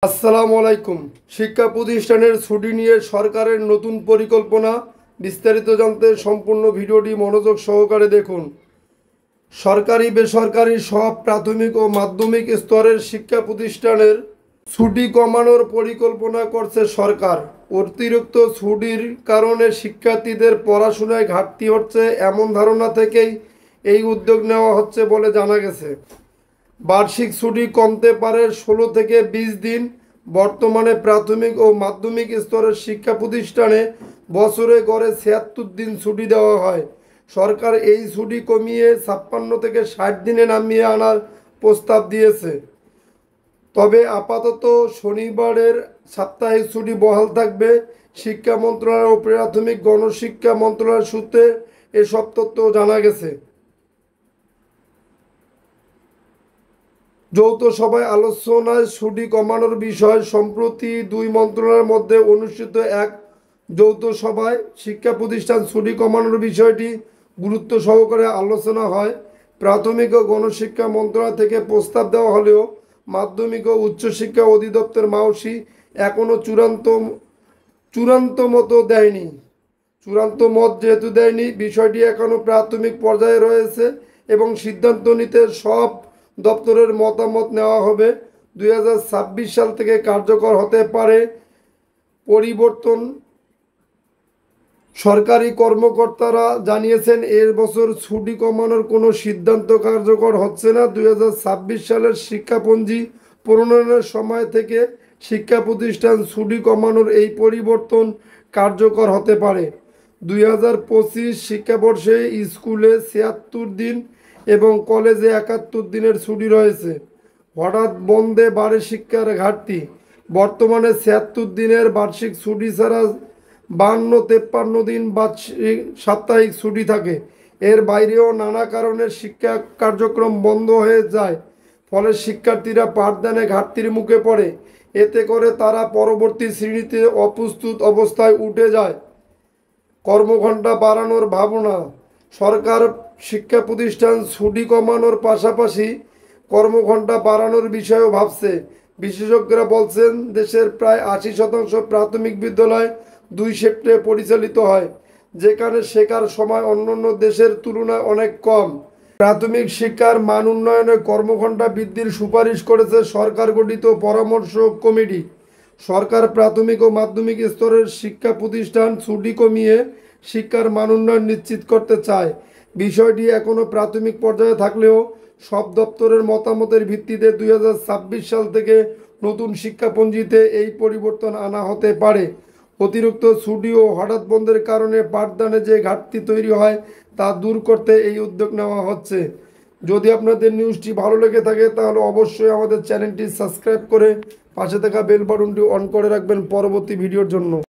আসসালামু আলাইকুম। শিক্ষা প্রতিষ্ঠানের ছুটি নিয়ে সরকারের নতুন পরিকল্পনা বিস্তারিত জানতে সম্পূর্ণ ভিডিওটি মনোযোগ সহকারে দেখুন। সরকারি বেসরকারি সব প্রাথমিক ও মাধ্যমিক স্তরের শিক্ষা প্রতিষ্ঠানের ছুটি কমানোর পরিকল্পনা করছে সরকার। অতিরিক্ত ছুটির কারণে শিক্ষার্থীদের পড়াশোনায় ঘাটতি হচ্ছে এমন ধারণা থেকেই এই উদ্যোগ নেওয়া হচ্ছে বলে জানা গেছে। বার্ষিক ছুটি কমতে পারে 16 থেকে 20 দিন। বর্তমানে প্রাথমিক ও মাধ্যমিক স্তরের শিক্ষা প্রতিষ্ঠানে বছরে গড়ে 76 দিন ছুটি দেওয়া হয়। সরকার এই ছুটি কমিয়ে 56 থেকে 60 দিনে নামিয়ে আনার প্রস্তাব দিয়েছে। তবে আপাতত শনিবারের সাপ্তাহিক ছুটি বহাল থাকবে। শিক্ষা মন্ত্রণালয় ও প্রাথমিক গণশিক্ষা মন্ত্রণালয় সূত্রে এসব তথ্য জানা গেছে। যৌথ সভায় আলোচনায় ছুটি কমানোর বিষয় সম্প্রতি দুই মন্ত্রণালয়ের মধ্যে অনুষ্ঠিত এক যৌথ সভায় শিক্ষা প্রতিষ্ঠান ছুটি কমানোর বিষয়টি গুরুত্ব সহকারে আলোচনা হয়। প্রাথমিক ও গণশিক্ষা মন্ত্রণালয় থেকে প্রস্তাব দেওয়া হলেও মাধ্যমিক ও উচ্চশিক্ষা অধিদপ্তর মাওসি এখনও চূড়ান্ত মত যেহেতু দেয়নি, বিষয়টি এখনও প্রাথমিক পর্যায়ে রয়েছে এবং সিদ্ধান্ত নিতে সব দপ্তরের মতামত নেওয়া হবে। 2026 সাল থেকে কার্যকর হতে পারে পরিবর্তন। সরকারি কর্মকর্তারা জানিয়েছেন এর বছর ছুটি কমানোর কোনো সিদ্ধান্ত কার্যকর হচ্ছে না। 2026 সালের শিক্ষাপঞ্জি প্রণয়নের সময় থেকে শিক্ষা প্রতিষ্ঠান ছুটি কমানোর এই পরিবর্তন কার্যকর হতে পারে। 2025 শিক্ষাবর্ষে স্কুলে 76 দিন এবং কলেজে 71 দিনের ছুটি রয়েছে। হঠাৎ বন্ধে বাড়ে শিক্ষার ঘাটতি। বর্তমানে 76 দিনের বার্ষিক ছুটি ছাড়া 52-53 দিন বার্ষিক সাপ্তাহিক ছুটি থাকে। এর বাইরেও নানা কারণে শিক্ষা কার্যক্রম বন্ধ হয়ে যায়, ফলে শিক্ষার্থীরা পাঠদানে ঘাটতির মুখে পড়ে। এতে করে তারা পরবর্তী শ্রেণীতে অপ্রস্তুত অবস্থায় উঠে যায়। কর্মঘণ্টা বাড়ানোর ভাবনা। সরকার শিক্ষা প্রতিষ্ঠান ছুটি কমানোর পাশাপাশি কর্মঘণ্টা বাড়ানোর বিষয়েও ভাবছে। বিশেষজ্ঞরা বলছেন দেশের প্রায় 80% প্রাথমিক বিদ্যালয় 2 শিফটে পরিচালিত হয়, যেখানে শেখার সময় অন্যান্য দেশের তুলনায় অনেক কম। প্রাথমিক শিক্ষার মান উন্নয়নে কর্মঘণ্টা বৃদ্ধির সুপারিশ করেছে সরকার গঠিত পরামর্শ কমিটি। সরকার প্রাথমিক ও মাধ্যমিক স্তরের শিক্ষা প্রতিষ্ঠান ছুটি কমিয়ে শিক্ষার মান উন্নয়ন নিশ্চিত করতে চায়। বিষয়টি এখনও প্রাথমিক পর্যায়ে থাকলেও সব দপ্তরের মতামতের ভিত্তিতে 2026 সাল থেকে নতুন শিক্ষাপঞ্জিতে এই পরিবর্তন আনা হতে পারে। অতিরিক্ত ছুটি ও হঠাৎ বন্ধের কারণে পাঠদানে যে ঘাটতি তৈরি হয় তা দূর করতে এই উদ্যোগ নেওয়া হচ্ছে। যদি আপনাদের নিউজটি ভালো লেগে থাকে তাহলে অবশ্যই আমাদের চ্যানেলটি সাবস্ক্রাইব করে পাশে থাকা বেল বাটনটি অন করে রাখবেন পরবর্তী ভিডিওর জন্য।